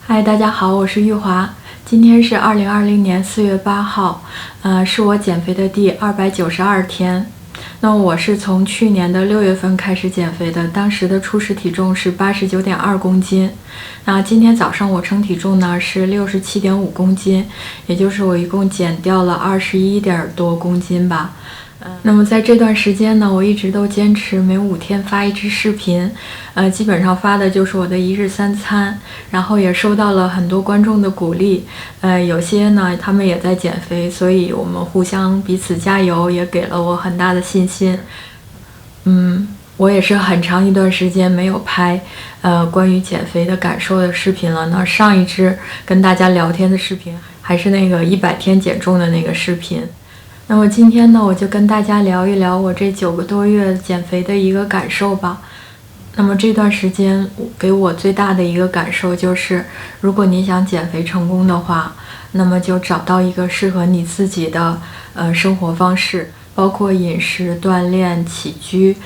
嗨，大家好，我是玉华。今天是2020年4月8号，是我减肥的第292天。那我是从去年的6月份开始减肥的，当时的初始体重是89.2公斤。那今天早上我称体重呢是67.5公斤，也就是我一共减掉了21点多公斤吧。那么在这段时间呢，我一直都坚持每5天发一支视频，基本上发的就是我的一日3餐，然后也收到了很多观众的鼓励，有些呢他们也在减肥，所以我们互相彼此加油，也给了我很大的信心。我也是很长一段时间没有拍关于减肥的感受的视频了呢。上一支跟大家聊天的视频还是那个100天减重的那个视频。那么今天呢，我就跟大家聊一聊我这9个多月减肥的一个感受吧。那么这段时间给我最大的一个感受就是，如果你想减肥成功的话，那么就找到一个适合你自己的生活方式，包括饮食、锻炼、起居，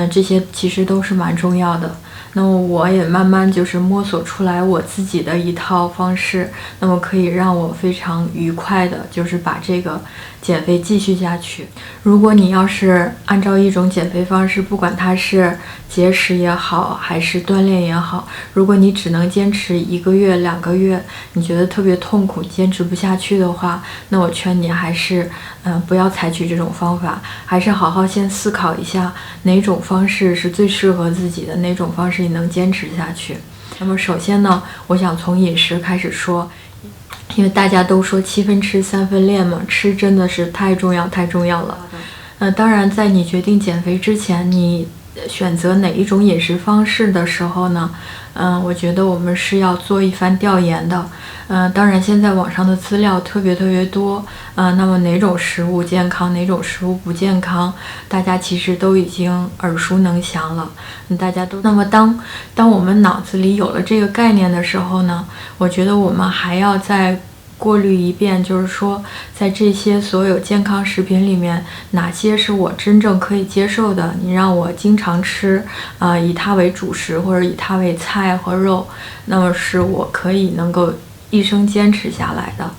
这些其实都是蛮重要的。那么我也慢慢就是摸索出来我自己的一套方式，那么可以让我非常愉快的，就是把这个减肥继续下去。如果你要是按照一种减肥方式，不管它是节食也好，还是锻炼也好，如果你只能坚持1个月、2个月，你觉得特别痛苦，坚持不下去的话，那我劝你还是不要采取这种方法，还是好好先思考一下哪种方式是最适合自己的，哪种方式你能坚持下去。那么首先呢，我想从饮食开始说，因为大家都说7分吃3分练嘛，吃真的是太重要了。当然在你决定减肥之前，你选择哪一种饮食方式的时候呢，我觉得我们是要做一番调研的。当然现在网上的资料特别多，那么哪种食物健康，哪种食物不健康，大家其实都已经耳熟能详了。那么当我们脑子里有了这个概念的时候呢，我觉得我们还要再过滤一遍，就是说在这些所有健康食品里面，哪些是我真正可以接受的，你让我经常吃，以它为主食，或者以它为菜和肉，那么是我可以能够一生坚持下来的。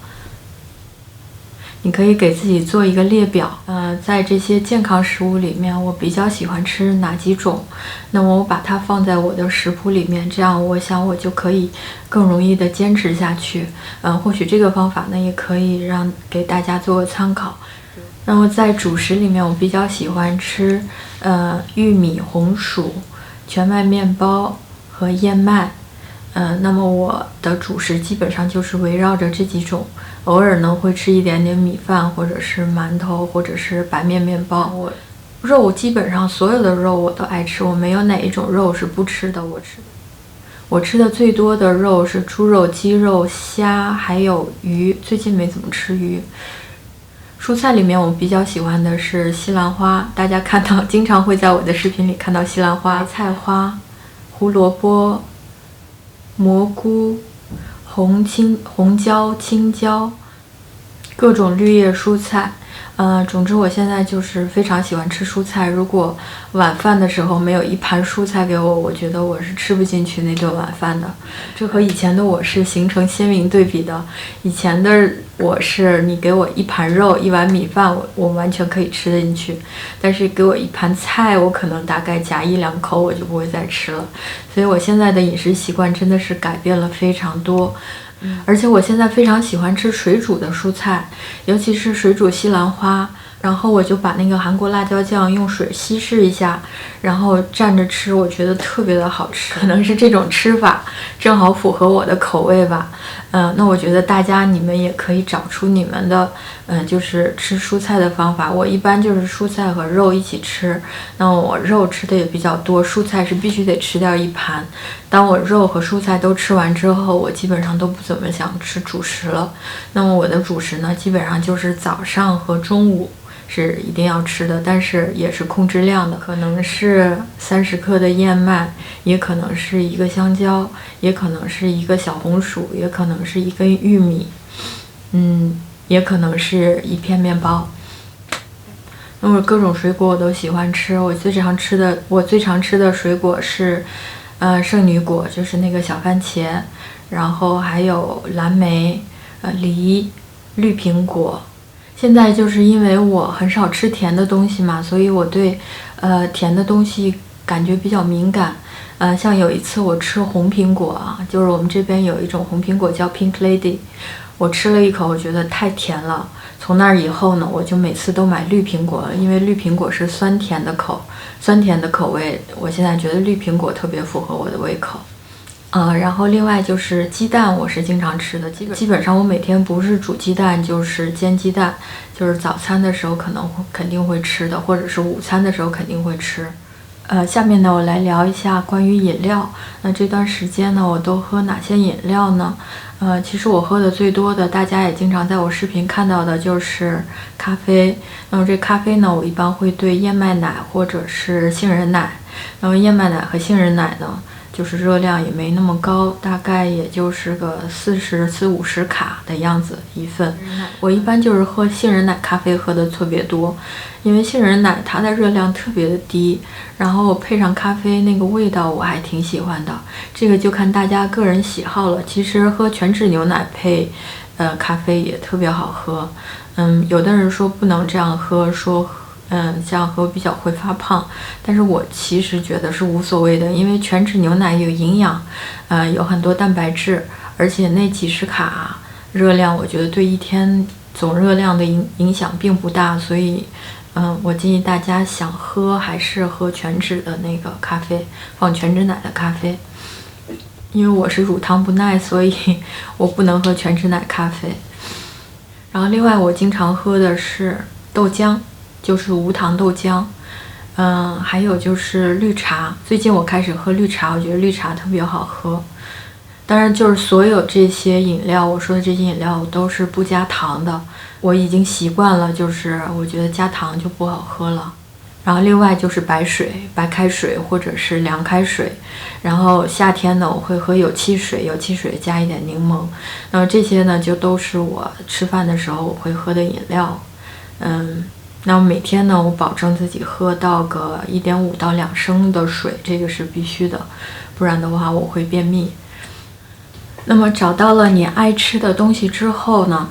你可以给自己做一个列表，在这些健康食物里面，我比较喜欢吃哪几种，那么我把它放在我的食谱里面，这样我想我就可以更容易的坚持下去。或许这个方法呢，也可以给大家做个参考。那么在主食里面，我比较喜欢吃玉米、红薯、全麦面包和燕麦。那么我的主食基本上就是围绕着这几种，偶尔呢会吃一点点米饭，或者是馒头，或者是白面面包。肉基本上所有的肉我都爱吃，我没有哪一种肉是不吃的。我吃的最多的肉是猪肉、鸡肉、虾，还有鱼。最近没怎么吃鱼。蔬菜里面我比较喜欢的是西兰花，大家经常会在我的视频里看到西兰花、菜花、胡萝卜、蘑菇、红椒、青椒，各种绿叶蔬菜。总之我现在就是非常喜欢吃蔬菜。如果晚饭的时候没有一盘蔬菜给我，我觉得我是吃不进去那顿晚饭的。这和以前的我是形成鲜明对比的。以前的我是你给我一盘肉、一碗米饭，我完全可以吃得进去，但是给我一盘菜，我可能大概夹1-2口我就不会再吃了。所以我现在的饮食习惯真的是改变了非常多。而且我现在非常喜欢吃水煮的蔬菜，尤其是水煮西兰花，然后我就把那个韩国辣椒酱用水稀释一下，然后蘸着吃，我觉得特别的好吃。可能是这种吃法正好符合我的口味吧。那我觉得你们也可以找出你们的就是吃蔬菜的方法。我一般就是蔬菜和肉一起吃，那我肉吃的也比较多，蔬菜是必须得吃掉一盘。当我肉和蔬菜都吃完之后，我基本上都不怎么想吃主食了。那么我的主食呢，基本上就是早上和中午是一定要吃的，但是也是控制量的，可能是30克的燕麦，也可能是一个香蕉，也可能是一个小红薯，也可能是一根玉米，也可能是一片面包。那么各种水果我都喜欢吃，我最常吃的水果是，圣女果，就是那个小番茄，然后还有蓝莓、梨、绿苹果。现在就是因为我很少吃甜的东西嘛，所以我对甜的东西感觉比较敏感。像有一次我吃红苹果啊，就是我们这边有一种红苹果叫 Pink Lady， 我吃了一口，我觉得太甜了。从那以后呢，我就每次都买绿苹果了，因为绿苹果是酸甜的口味，我现在觉得绿苹果特别符合我的胃口。然后另外就是鸡蛋，我是经常吃的，基本上我每天不是煮鸡蛋就是煎鸡蛋，就是早餐的时候肯定会吃的，或者是午餐的时候肯定会吃。下面呢，我来聊一下关于饮料。那这段时间呢，我都喝哪些饮料呢？其实我喝的最多的，大家也经常在我视频看到的就是咖啡。那么这咖啡呢，我一般会兑燕麦奶或者是杏仁奶。那么燕麦奶和杏仁奶呢，就是热量也没那么高，大概也就是个40-50卡的样子一份。我一般就是喝杏仁奶咖啡喝的特别多，因为杏仁奶它的热量特别的低，然后配上咖啡那个味道我还挺喜欢的。这个就看大家个人喜好了。其实喝全脂牛奶配咖啡也特别好喝。有的人说不能这样喝，说这样喝比较会发胖，但是我其实觉得是无所谓的，因为全脂牛奶有营养，有很多蛋白质，而且那几十卡热量，我觉得对一天总热量的影响并不大，所以我建议大家想喝还是喝全脂的那个咖啡，放全脂奶的咖啡。因为我是乳糖不耐，所以我不能喝全脂奶咖啡。然后另外我经常喝的是豆浆，就是无糖豆浆。还有就是绿茶，最近我开始喝绿茶，我觉得绿茶特别好喝。当然就是所有这些饮料，我说的这些饮料都是不加糖的，我已经习惯了，就是我觉得加糖就不好喝了。然后另外就是白开水或者是凉开水，然后夏天呢我会喝有汽水加一点柠檬。那么这些呢就都是我吃饭的时候我会喝的饮料。那么每天呢我保证自己喝到个1.5到2升的水，这个是必须的，不然的话我会便秘。那么找到了你爱吃的东西之后呢，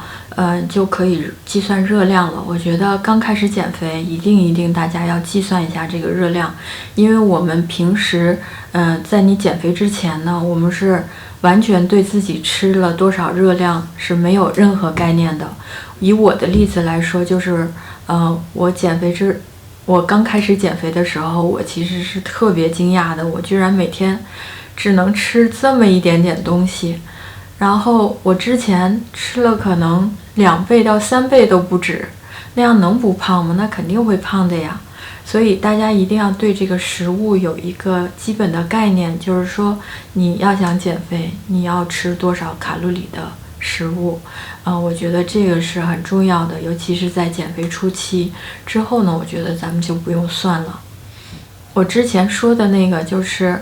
就可以计算热量了。我觉得刚开始减肥，一定大家要计算一下这个热量，因为我们平时，在你减肥之前呢，我们是完全对自己吃了多少热量是没有任何概念的。以我的例子来说，就是，我刚开始减肥的时候，我其实是特别惊讶的，我居然每天只能吃这么一点点东西，然后我之前吃了可能2倍到3倍都不止，那样能不胖吗？那肯定会胖的呀。所以大家一定要对这个食物有一个基本的概念，就是说你要想减肥，你要吃多少卡路里的食物。我觉得这个是很重要的，尤其是在减肥初期。之后呢，我觉得咱们就不用算了。我之前说的那个就是，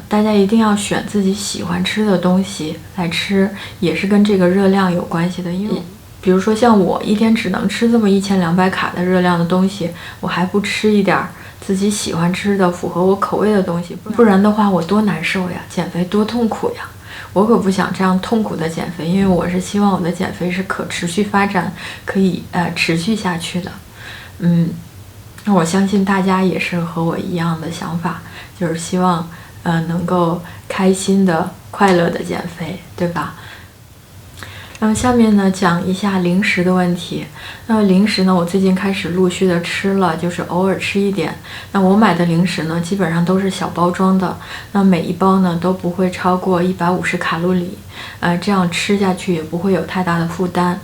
大家一定要选自己喜欢吃的东西来吃，也是跟这个热量有关系的。因为比如说像我一天只能吃这么1200卡的热量的东西，我还不吃一点自己喜欢吃的符合我口味的东西，不然的话我多难受呀，减肥多痛苦呀。我可不想这样痛苦的减肥，因为我是希望我的减肥是可持续发展，可以持续下去的。那我相信大家也是和我一样的想法，就是希望能够开心的快乐的减肥，对吧？那么下面呢讲一下零食的问题。那么零食呢，我最近开始陆续的吃了，就是偶尔吃一点。那我买的零食呢，基本上都是小包装的，那每一包呢都不会超过150卡路里，这样吃下去也不会有太大的负担。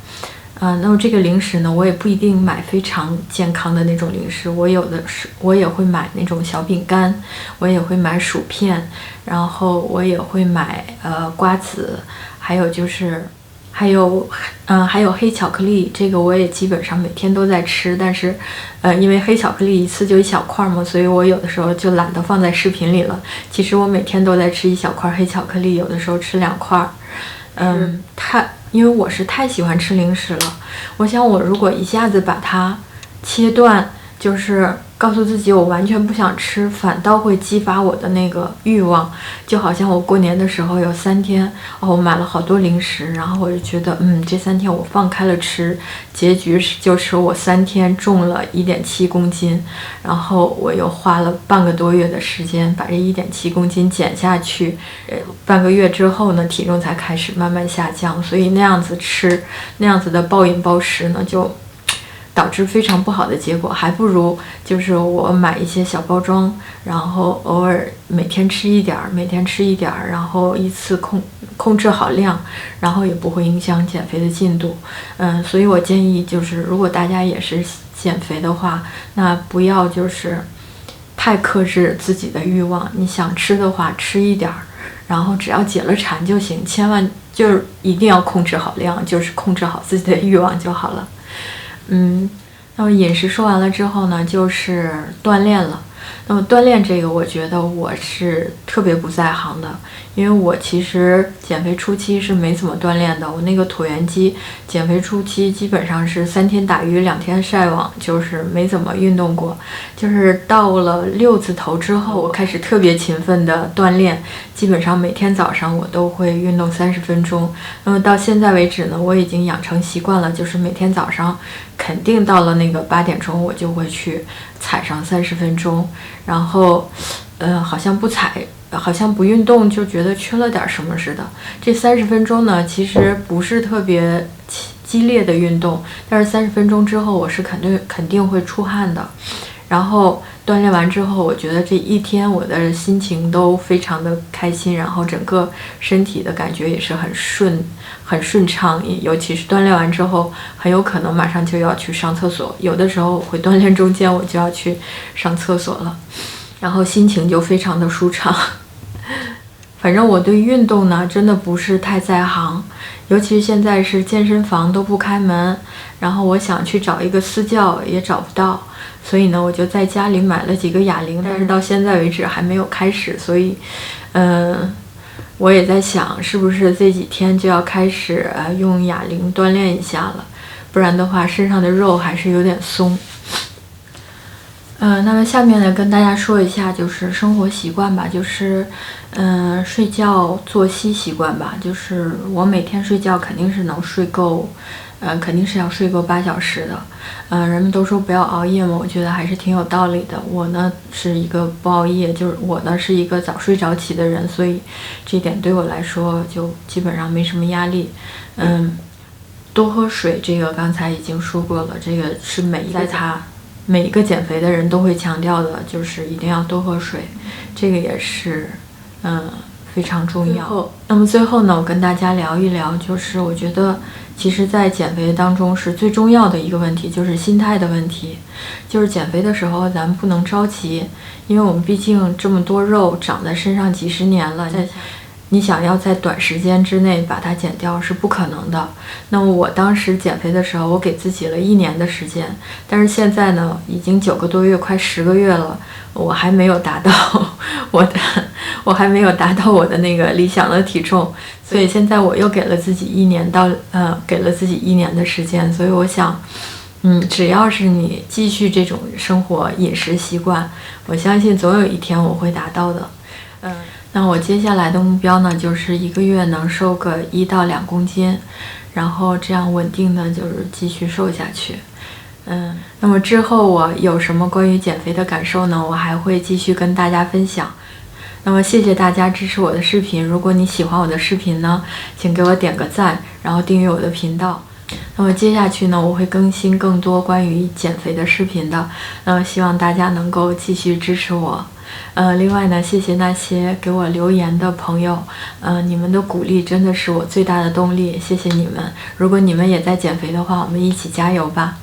那么这个零食呢，我也不一定买非常健康的那种零食，我也会买那种小饼干，我也会买薯片，然后我也会买瓜子，还有就是还有黑巧克力，这个我也基本上每天都在吃，但是，因为黑巧克力一次就一小块嘛，所以我有的时候就懒得放在视频里了。其实我每天都在吃一小块黑巧克力，有的时候吃2块。因为我是太喜欢吃零食了，我想我如果一下子把它切断，就是告诉自己我完全不想吃，反倒会激发我的那个欲望。就好像我过年的时候有3天，我买了好多零食，然后我就觉得，这3天我放开了吃，结局就是我3天重了1.7公斤，然后我又花了半个多月的时间把这1.7公斤减下去，半个月之后呢，体重才开始慢慢下降。所以那样子吃，那样子的暴饮暴食呢，就导致非常不好的结果，还不如就是我买一些小包装，然后偶尔每天吃一点儿，然后一次控制好量，然后也不会影响减肥的进度。所以我建议就是如果大家也是减肥的话，那不要就是太克制自己的欲望，你想吃的话吃一点儿，然后只要解了馋就行，千万就是一定要控制好量，就是控制好自己的欲望就好了。那么饮食说完了之后呢，就是锻炼了。那么锻炼这个，我觉得我是特别不在行的，因为我其实减肥初期是没怎么锻炼的。我那个椭圆机减肥初期基本上是3天打鱼2天晒网，就是没怎么运动过。就是到了6字头之后，我开始特别勤奋的锻炼，基本上每天早上我都会运动30分钟。那么到现在为止呢，我已经养成习惯了，就是每天早上肯定到了那个8点钟，我就会去踩上30分钟。然后好像不踩，好像不运动就觉得缺了点什么似的。这30分钟呢，其实不是特别激烈的运动，但是30分钟之后我是肯定会出汗的。然后锻炼完之后，我觉得这一天我的心情都非常的开心，然后整个身体的感觉也是很顺畅。尤其是锻炼完之后，很有可能马上就要去上厕所，有的时候会锻炼中间我就要去上厕所了，然后心情就非常的舒畅。反正我对运动呢真的不是太在行，尤其是现在是健身房都不开门，然后我想去找一个私教也找不到，所以呢我就在家里买了几个哑铃，但是到现在为止还没有开始。所以我也在想是不是这几天就要开始用哑铃锻炼一下了，不然的话身上的肉还是有点松。那么下面呢，跟大家说一下就是生活习惯吧，就是睡觉作息习惯吧。就是我每天睡觉肯定是能睡够，肯定是要睡够8小时的。人们都说不要熬夜嘛，我觉得还是挺有道理的。我呢是一个不熬夜，就是我呢是一个早睡早起的人，所以这点对我来说就基本上没什么压力。多喝水，这个刚才已经说过了，这个是每一个减肥的人都会强调的，就是一定要多喝水，这个也是非常重要。那么最后呢，我跟大家聊一聊，就是我觉得其实在减肥当中是最重要的一个问题，就是心态的问题。就是减肥的时候咱们不能着急，因为我们毕竟这么多肉长在身上几十年了，你想要在短时间之内把它减掉是不可能的。那么我当时减肥的时候，我给自己了1年的时间，但是现在呢，已经9个多月，快10个月了，我还没有达到我的那个理想的体重，所以现在我又给了自己1年的时间。所以我想，只要是你继续这种生活饮食习惯，我相信总有一天我会达到的。那我接下来的目标呢，就是1个月能瘦个1到2公斤，然后这样稳定的就是继续瘦下去。那么之后我有什么关于减肥的感受呢，我还会继续跟大家分享。那么谢谢大家支持我的视频，如果你喜欢我的视频呢，请给我点个赞，然后订阅我的频道。那么接下去呢，我会更新更多关于减肥的视频的，那么希望大家能够继续支持我。另外呢，谢谢那些给我留言的朋友，你们的鼓励真的是我最大的动力，谢谢你们。如果你们也在减肥的话，我们一起加油吧。